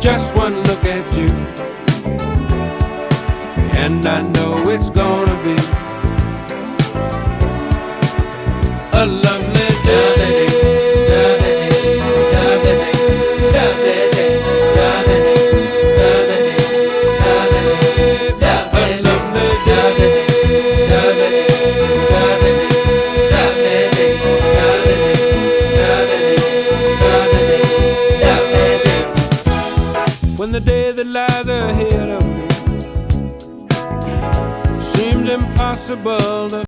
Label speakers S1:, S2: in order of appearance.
S1: Just one look at you, and I know it's gonna be a lovely day. When the day that lies ahead of me seems impossible to